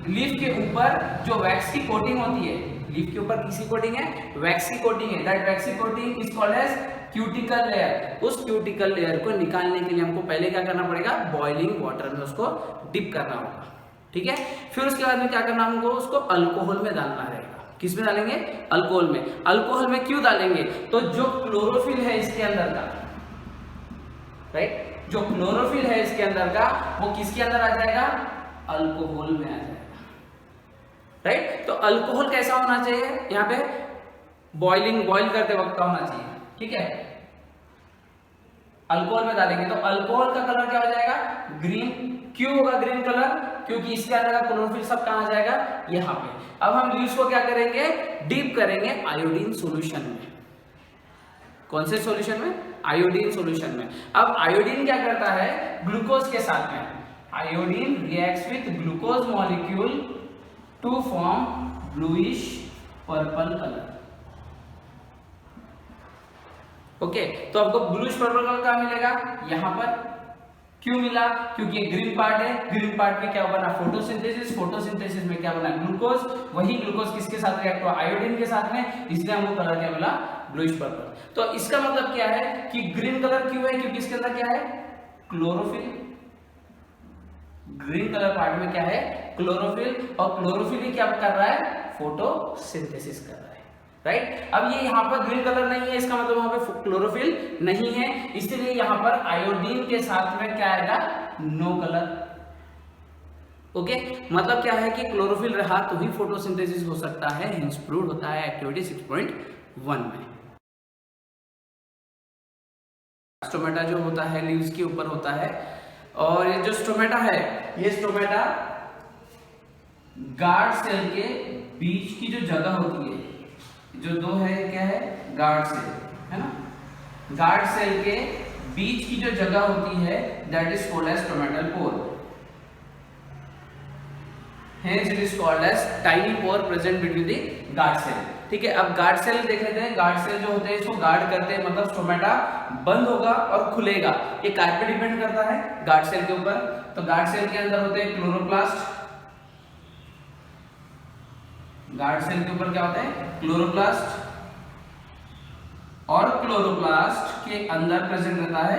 S1: लीफ के ऊपर जो वैक्स की कोटिंग होती है, लीफ के ऊपर किसी कोटिंग है, वैक्सी कोटिंग है। That waxy coating is called as cuticle layer. उस क्यूटिकल लेयर को निकालने के लिए हमको पहले क्या करना पड़ेगा, बॉइलिंग वाटर में उसको डिप करना होगा, ठीक है। फिर उसके बाद में क्या करना हमको, उसको अल्कोहल में डालना रहेगा। किस में डालेंगे, अल्कोहल में। अल्कोहल में क्यों डालेंगे, तो जो क्लोरोफिल है इसके अंदर का, राइट, जो क्लोरोफिल है इसके अंदर का वो किसके अंदर आ जाएगा, अल्कोहल में आ जाएगा, राइट। तो अल्कोहल कैसा होना चाहिए, यहाँ पे बॉइल करते वक्त का होना चाहिए, ठीक है। अल्कोहल में डालेंगे तो अल्कोहल का कलर क्या हो जाएगा, ग्रीन। क्यों होगा ग्रीन कलर, क्योंकि इसके अंदर का क्लोरोफिल सब कहां जाएगा, यहाँ पे। अब हम लीव्स को क्या करेंगे, डीप करेंगे आयोडीन सॉल्यूशन में। कौन से सॉल्यूशन में, आयोडीन सॉल्यूशन में। अब आयोडीन क्या करता है, ग्लूकोज के साथ में, iodine reacts with glucose molecule to form bluish purple colour. Okay, तो आपको ब्लूइश पर्पल कलर कहां मिलेगा, यहां पर। क्यों मिला, क्योंकि ये ग्रीन पार्ट है, ग्रीन पार्ट में क्या बना, फोटोसिंथेसिस, फोटोसिंथेसिस में क्या बना, ग्लूकोज। वही ग्लूकोज किसके साथ रिएक्ट हुआ, आयोडीन के साथ में, इसलिए हमको कलर क्या मिला, ब्लूइश पर्पल। तो इसका मतलब क्या है कि ग्रीन कलर क्यों है, क्योंकि इसके अंदर क्या है, क्लोरोफिल। ग्रीन कलर पार्ट में क्या है, क्लोरोफिल, और क्लोरोफिल ही क्या कर रहा है, फोटोसिंथेसिस कर रहा है, राइट। अब ये यहाँ पर ग्रीन कलर नहीं है, इसका मतलब वहां पे क्लोरोफिल नहीं है, इसलिए यहाँ पर आयोडीन के साथ में क्या आएगा, नो कलर। ओके, मतलब क्या है कि क्लोरोफिल रहा तो ही फोटोसिंथेसिस हो सकता है, हेंस प्रूव्ड होता है एक्टिविटी 6.1 में। स्टोमेटा जो होता है लीव्स के ऊपर होता है, और ये जो स्टोमेटा है, ये स्टोमेटा गार्ड सेल के बीच की जो जगह होती है, जो दो है क्या है, गार्ड सेल है ना, गार्ड सेल के बीच की जो जगह होती है that is called as stomatal pore. Hence it is called as tiny pore present between the guard cell, ठीक है। अब गार्ड सेल देख लेते हैं, गार्ड सेल जो होते हैं इसको गार्ड करते हैं, मतलब स्टोमेटा बंद होगा और खुलेगा, ये कार पे डिपेंड करता है गार्ड सेल के ऊपर। तो गार्ड सेल के अंदर होते हैं क्लोरोप्लास्ट, गार्ड सेल के ऊपर क्या होता है, क्लोरोप्लास्ट, और क्लोरोप्लास्ट के अंदर प्रेजेंट रहता है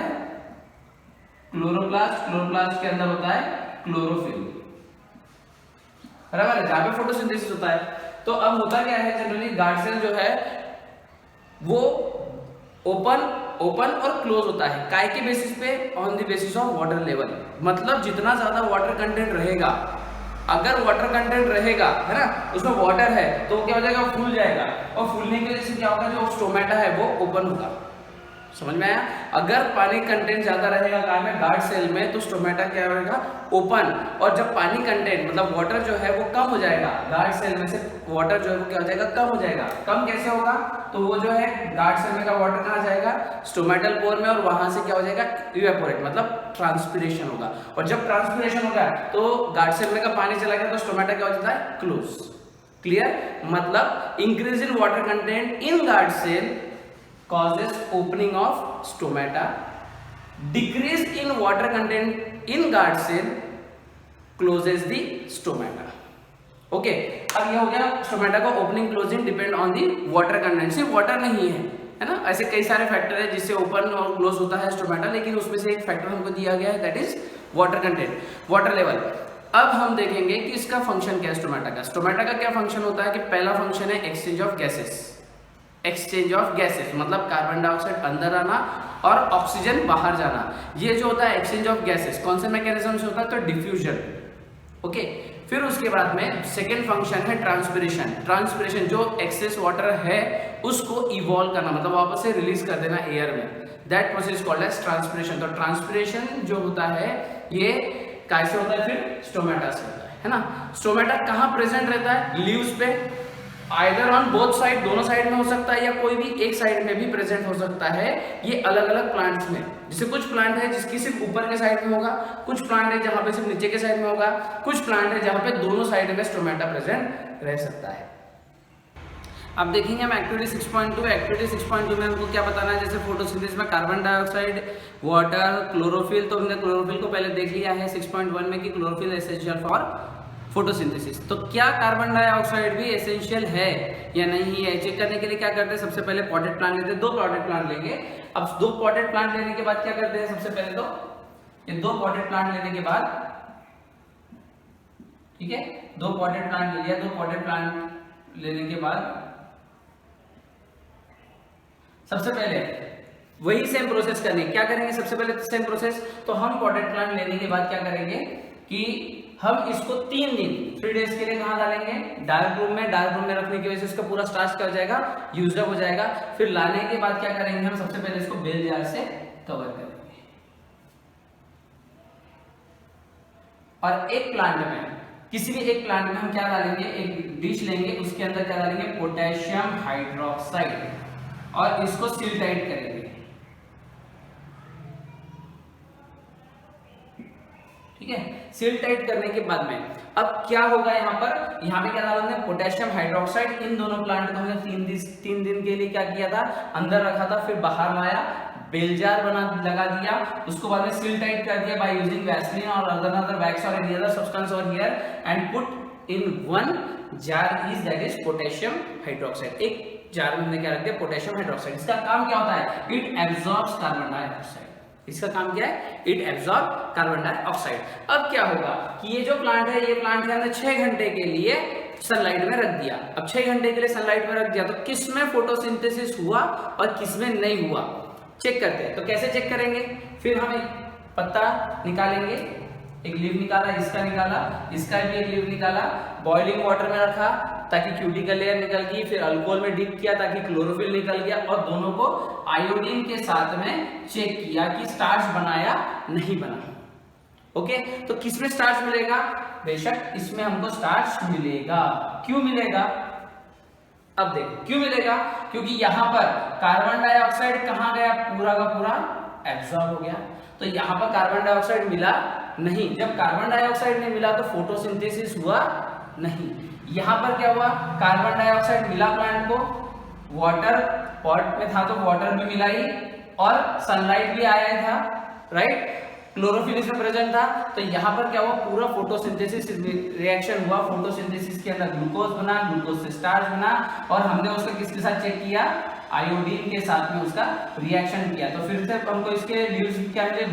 S1: क्लोरोप्लास्ट, क्लोरोप्लास्ट के अंदर होता है क्लोरोफिल, बराबर है, जहां पे फोटोसिंथेसिस होता है। तो अब होता क्या है, जनरली गार्ड सेल जो है वो ओपन और क्लोज होता है, काय के बेसिस पे, on the basis of water level. मतलब जितना ज्यादा वाटर कंटेंट रहेगा, अगर वाटर कंटेंट रहेगा है ना, उसमें वाटर है तो क्या हो जाएगा, फूल जाएगा, और फूलने की वजह से क्या होगा, जो स्टोमेटा है वो ओपन होगा। समझ में आया, अगर पानी कंटेंट ज्यादा रहेगा गार्ड सेल में तो स्टोमेटा क्या होगा, ओपन, और जब पानी कंटेंट मतलब वाटर जो है वो कम हो जाएगा, गार्ड सेल में से वाटर जो है वो क्या हो जाएगा, कम हो जाएगा। कम कैसे होगा, तो वो जो है गार्ड सेल में का वाटर कहाँ जाएगा, स्टोमेटल पोर में, और वहां से क्या हो जाएगा, इवेपोरेट, मतलब ट्रांसपिरेशन होगा। और जब ट्रांसपिरेशन होगा तो गार्ड सेल में का पानी चला गया तो स्टोमेटा क्या हो जाता है, क्लोज। क्लियर, मतलब increase in water content in guard cell causes opening of stomata, decrease in water content in guard cell closes the stomata. Okay, अब ये हो गया स्टोमेटा का opening closing depend on the water content. सिर्फ water नहीं है ना, ऐसे कई सारे फैक्टर है जिससे ओपन और क्लोज होता है स्टोमेटा, लेकिन उसमें से एक फैक्टर हमको दिया गया है that is water content, water level. अब हम देखेंगे कि इसका फंक्शन क्या है स्टोमेटा का। स्टोमेटा का क्या फंक्शन होता है कि पहला फंक्शन है exchange of gases, exchange of gases मतलब कार्बन डाइऑक्साइड अंदर आना और ऑक्सीजन बाहर जाना। ये जो होता है एक्सचेंज ऑफ गैसेस कौन से मैकेनिज्म से होता है, तो डिफ्यूजन। ओके, फिर उसके बाद में सेकेंड फंक्शन है ट्रांसपिरेशन। ट्रांसपिरेशन जो एक्सेस वाटर है उसको इवॉल्व करना, मतलब वापस से रिलीज कर देना एयर में, that process called as transpiration. तो ट्रांसपिरेशन जो होता है ये कैसे होता है, फिर स्टोमेटा से होता है ना। स्टोमेटा कहाँ प्रेजेंट रहता है, लीव्स पे, आइदर ऑन बोथ साइड, दोनों साइड में हो सकता है, या कोई भी एक साइड में भी प्रेजेंट हो सकता है। ये अलग अलग प्लांट्स में, जैसे कुछ प्लांट है जिसकी सिर्फ ऊपर के साइड में होगा, कुछ प्लांट है जहां पे सिर्फ नीचे के साइड में होगा, कुछ प्लांट है जहां पे दोनों साइड में स्टोमेटा प्रेजेंट रह सकता है। अब देखेंगे हम एक्टिविटी 6.2। एक्टिविटी 6.2 में हमको क्या बताना है, जैसे फोटोसिंथेसिस में कार्बन डाइऑक्साइड, वाटर, क्लोरोफिल। तो हमने क्लोरोफिल को पहले देख लिया है 6.1 में कि क्लोरोफिल एसेंशियल फॉर फोटोसिंथेसिस। तो क्या कार्बन डाइऑक्साइड भी एसेंशियल है या नहीं है, चेक करने के लिए क्या करते हैं, सबसे पहले पॉटेड प्लांट लेते हैं, 2 पॉटेड प्लांट लेंगे। अब 2 पॉटेड प्लांट लेने के बाद क्या करते हैं, सबसे पहले तो ये 2 पॉटेड प्लांट लेने के बाद, ठीक है, 2 पॉटेड प्लांट ले लिया, 2 पॉटेड प्लांट लेने के बाद सबसे पहले वही सेम प्रोसेस करनी है। क्या करेंगे, सबसे पहले सेम प्रोसेस, तो हम पॉटेड प्लांट लेने के बाद क्या करेंगे कि हम इसको 3 डेज के लिए कहाँ डालेंगे, डार्क रूम में। डार्क रूम में रखने की वजह से इसका पूरा स्टार्च क्या हो जाएगा, यूज्ड अप हो जाएगा। फिर लाने के बाद क्या करेंगे, हम सबसे पहले इसको बेल जार से कवर करेंगे। और एक प्लांट में, किसी भी एक प्लांट में हम क्या डालेंगे, एक डिश लेंगे, उसके अंदर क्या डालेंगे, पोटेशियम हाइड्रोक्साइड, और इसको सील टाइट करेंगे। ठीक है, सील टाइट करने के बाद में अब क्या होगा, यहाँ पे क्या डाला हमने, पोटेशियम हाइड्रोक्साइड। इन दोनों प्लांट को हमने 3 दिन के लिए क्या किया था, अंदर रखा था, फिर बाहर लाया, बेल जार लगा दिया, उसको बाद में सील टाइट कर दिया बाय यूजिंग वैसलीन और अदर वैक्स और एनी अदर सब्सटेंस और here and put in 1 jar is that is potassium hydroxide. एक जार में हमने क्या रख दिया, पोटेशियम हाइड्रोक्साइड। इसका काम क्या होता है, इट एब्जॉर्ब्स कार्बन डाइऑक्साइड। इसका काम क्या है, इट एब्जॉर्ब कार्बन डाइऑक्साइड। अब क्या होगा कि ये जो प्लांट है, ये प्लांट है हमने 6 घंटे के लिए सनलाइट में रख दिया। अब 6 घंटे के लिए सनलाइट में रख दिया, तो किसमें फोटोसिंथेसिस हुआ और किसमें नहीं हुआ, चेक करते हैं। तो कैसे चेक करेंगे, फिर हम एक पत्ता निकालेंगे, एक लीफ निकाला, इसका निकाला, इसका भी एक लीफ निकाला, बॉइलिंग वाटर में रखा ताकि क्यूटिकल लेयर निकल गई, फिर अल्कोहल में डिप किया ताकि क्लोरोफिल निकल गया, और दोनों को आयोडीन के साथ में चेक किया कि स्टार्च बनाया नहीं बना। ओके, तो किसमें स्टार्च मिलेगा, बेशक इसमें हमको स्टार्च मिलेगा। क्यों मिलेगा, अब देखो क्यों मिलेगा, क्योंकि यहां पर कार्बन डाइऑक्साइड कहां गया, पूरा का पूरा एब्जॉर्ब हो गया। तो यहां पर कार्बन डाइऑक्साइड मिला नहीं, जब कार्बन डाइऑक्साइड नहीं मिला तो फोटोसिंथेसिस हुआ नहीं। यहां पर क्या हुआ, कार्बन डाइऑक्साइड मिला प्लांट को, वाटर पॉट में था तो वाटर भी मिला ही, और सनलाइट भी आया था, राइट, क्लोरोफिल इसमें प्रेजेंट था। तो यहाँ पर क्या हुआ, पूरा फोटोसिंथेसिस रिएक्शन हुआ, फोटोसिंथेसिस के अंदर ग्लूकोज बना, ग्लूकोज से स्टार्च बना, और हमने उसका किसके साथ चेक किया, आयोडीन के साथ में उसका रिएक्शन किया। तो फिर से हमको इसके लीव्स क्या मिले,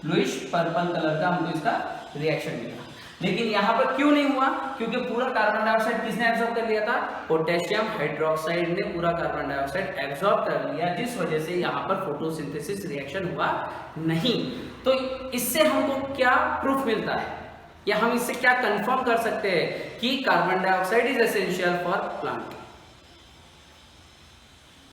S1: ब्लूइश पर्पल कलर का हमको इसका रिएक्शन मिला। लेकिन यहाँ पर क्यों नहीं हुआ, क्योंकि पूरा कार्बन डाइऑक्साइड किसने एब्जॉर्ब कर लिया था, पोटेशियम हाइड्रोक्साइड ने पूरा कार्बन डाइऑक्साइड एब्जॉर्ब कर लिया, जिस वजह से यहाँ पर फोटोसिंथेसिस रिएक्शन हुआ नहीं। तो इससे हमको क्या प्रूफ मिलता है, या हम इससे क्या कंफर्म कर सकते हैं कि carbon dioxide is essential for plant.